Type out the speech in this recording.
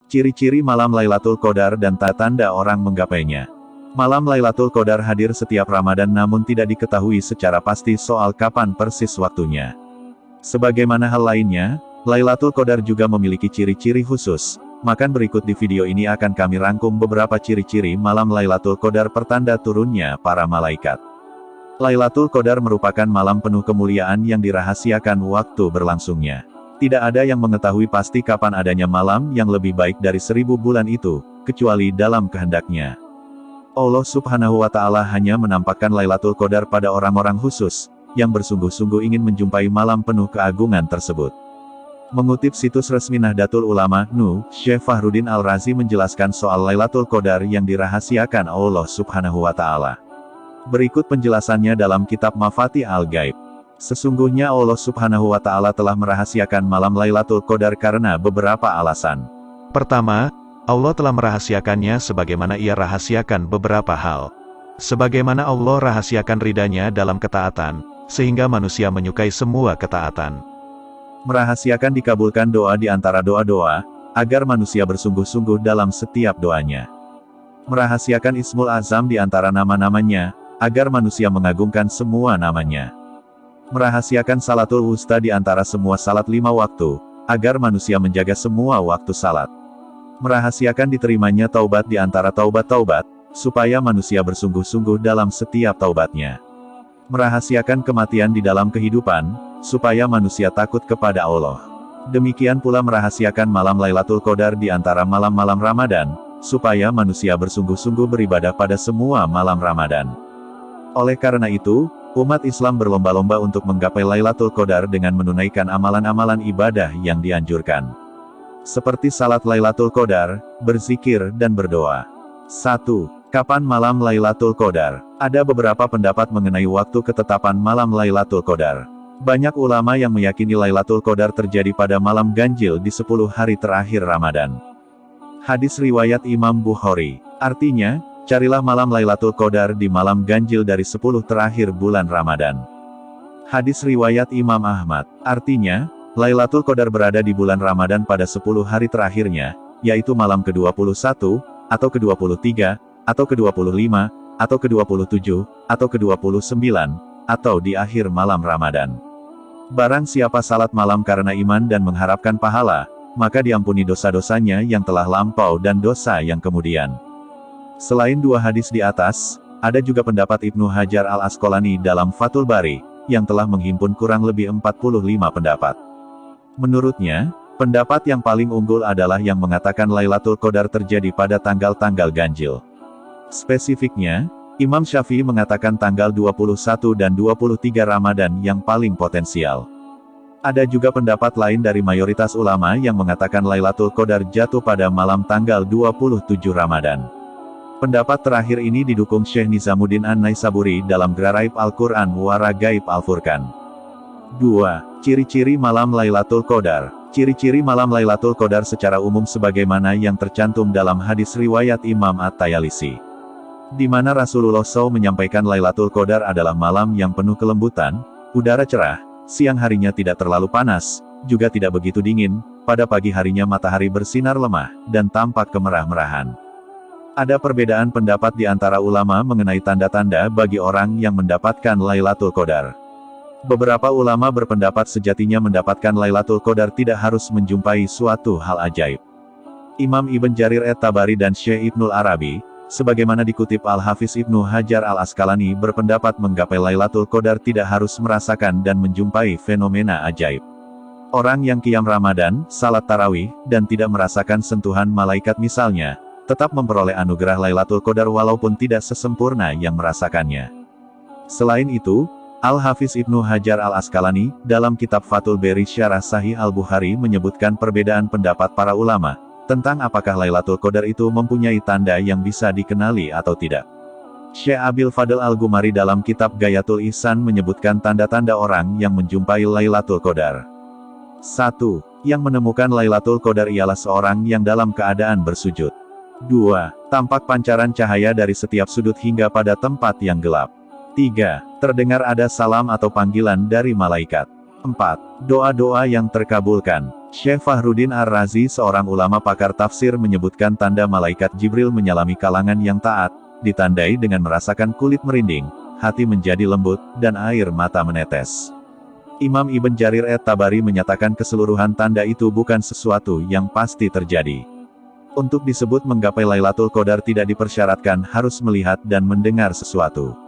Ciri-ciri malam Lailatul Qadar dan tanda orang menggapainya. Malam Lailatul Qadar hadir setiap Ramadan namun tidak diketahui secara pasti soal kapan persis waktunya. Sebagaimana hal lainnya, Lailatul Qadar juga memiliki ciri-ciri khusus. Maka berikut di video ini akan kami rangkum beberapa ciri-ciri malam Lailatul Qadar pertanda turunnya para malaikat. Lailatul Qadar merupakan malam penuh kemuliaan yang dirahasiakan waktu berlangsungnya. Tidak ada yang mengetahui pasti kapan adanya malam yang lebih baik dari 1000 bulan itu, kecuali dalam kehendaknya. Allah Subhanahu wa Ta'ala hanya menampakkan Lailatul Qadar pada orang-orang khusus, yang bersungguh-sungguh ingin menjumpai malam penuh keagungan tersebut. Mengutip situs resmi Nahdlatul Ulama, NU, Syekh Fahruddin Al-Razi menjelaskan soal Lailatul Qadar yang dirahasiakan Allah Subhanahu wa Ta'ala. Berikut penjelasannya dalam kitab Mafatih Al-Ghaib. Sesungguhnya Allah Subhanahu wa Ta'ala telah merahasiakan malam Lailatul Qadar karena beberapa alasan. Pertama, Allah telah merahasiakannya sebagaimana Ia rahasiakan beberapa hal. Sebagaimana Allah rahasiakan ridha-Nya dalam ketaatan, sehingga manusia menyukai semua ketaatan. Merahasiakan dikabulkan doa di antara doa-doa, agar manusia bersungguh-sungguh dalam setiap doanya. Merahasiakan Ismul Azam di antara nama-namanya, agar manusia mengagungkan semua namanya. Merahasiakan Salatul Wusta di antara semua salat 5 waktu, agar manusia menjaga semua waktu salat. Merahasiakan diterimanya taubat di antara taubat-taubat, supaya manusia bersungguh-sungguh dalam setiap taubatnya. Merahasiakan kematian di dalam kehidupan, supaya manusia takut kepada Allah. Demikian pula merahasiakan malam Lailatul Qadar di antara malam-malam Ramadan, supaya manusia bersungguh-sungguh beribadah pada semua malam Ramadan. Oleh karena itu, umat Islam berlomba-lomba untuk menggapai Lailatul Qadar dengan menunaikan amalan-amalan ibadah yang dianjurkan. Seperti salat Lailatul Qadar, berzikir dan berdoa. 1. Kapan malam Lailatul Qadar? Ada beberapa pendapat mengenai waktu ketetapan malam Lailatul Qadar. Banyak ulama yang meyakini Lailatul Qadar terjadi pada malam ganjil di 10 hari terakhir Ramadan. Hadis riwayat Imam Bukhari. Artinya, carilah malam Lailatul Qadar di malam ganjil dari 10 terakhir bulan Ramadan. Hadis riwayat Imam Ahmad. Artinya, Lailatul Qadar berada di bulan Ramadan pada 10 hari terakhirnya, yaitu malam ke-21, atau ke-23, atau ke-25, atau ke-27, atau ke-29, atau di akhir malam Ramadan. Barang siapa salat malam karena iman dan mengharapkan pahala, maka diampuni dosa-dosanya yang telah lampau dan dosa yang kemudian. Selain 2 hadis di atas, ada juga pendapat Ibnu Hajar Al-Asqalani dalam Fathul Bari, yang telah menghimpun kurang lebih 45 pendapat. Menurutnya, pendapat yang paling unggul adalah yang mengatakan Lailatul Qadar terjadi pada tanggal-tanggal ganjil. Spesifiknya, Imam Syafi'i mengatakan tanggal 21 dan 23 Ramadan yang paling potensial. Ada juga pendapat lain dari mayoritas ulama yang mengatakan Lailatul Qadar jatuh pada malam tanggal 27 Ramadan. Pendapat terakhir ini didukung Syekh Nizamuddin An-Naisaburi dalam Gharaib Al-Quran wa Ragaib Al-Furqan. 2. Ciri-ciri malam Lailatul Qadar. Ciri-ciri malam Lailatul Qadar secara umum sebagaimana yang tercantum dalam hadis riwayat Imam At-Tayalisi, di mana Rasulullah SAW menyampaikan Lailatul Qadar adalah malam yang penuh kelembutan, udara cerah, siang harinya tidak terlalu panas, juga tidak begitu dingin, pada pagi harinya matahari bersinar lemah, dan tampak kemerah-merahan. Ada perbedaan pendapat di antara ulama mengenai tanda-tanda bagi orang yang mendapatkan Lailatul Qadar. Beberapa ulama berpendapat sejatinya mendapatkan Lailatul Qadar tidak harus menjumpai suatu hal ajaib. Imam Ibn Jarir At-Tabari dan Syekh Ibnul Arabi, sebagaimana dikutip Al-Hafiz Ibnu Hajar Al-Asqalani berpendapat menggapai Lailatul Qadar tidak harus merasakan dan menjumpai fenomena ajaib. Orang yang qiyam Ramadan, salat tarawih, dan tidak merasakan sentuhan malaikat misalnya, tetap memperoleh anugerah Lailatul Qadar walaupun tidak sesempurna yang merasakannya. Selain itu, Al-Hafiz Ibnu Hajar Al-Asqalani, dalam kitab Fathul Bari Syarah Sahih Al-Bukhari menyebutkan perbedaan pendapat para ulama, tentang apakah Lailatul Qadar itu mempunyai tanda yang bisa dikenali atau tidak. Syekh Abil Fadl Al-Gumari dalam kitab Ghayatul Ihsan menyebutkan tanda-tanda orang yang menjumpai Lailatul Qadar. 1. Yang menemukan Lailatul Qadar ialah seorang yang dalam keadaan bersujud. 2. Tampak pancaran cahaya dari setiap sudut hingga pada tempat yang gelap. 3. Terdengar ada salam atau panggilan dari malaikat. 4. Doa-doa yang terkabulkan. Syekh Fahruddin Ar-Razi, seorang ulama pakar tafsir, menyebutkan tanda malaikat Jibril menyalami kalangan yang taat, ditandai dengan merasakan kulit merinding, hati menjadi lembut, dan air mata menetes. Imam Ibn Jarir at-Tabari menyatakan keseluruhan tanda itu bukan sesuatu yang pasti terjadi. Untuk disebut menggapai Lailatul Qadar tidak dipersyaratkan harus melihat dan mendengar sesuatu.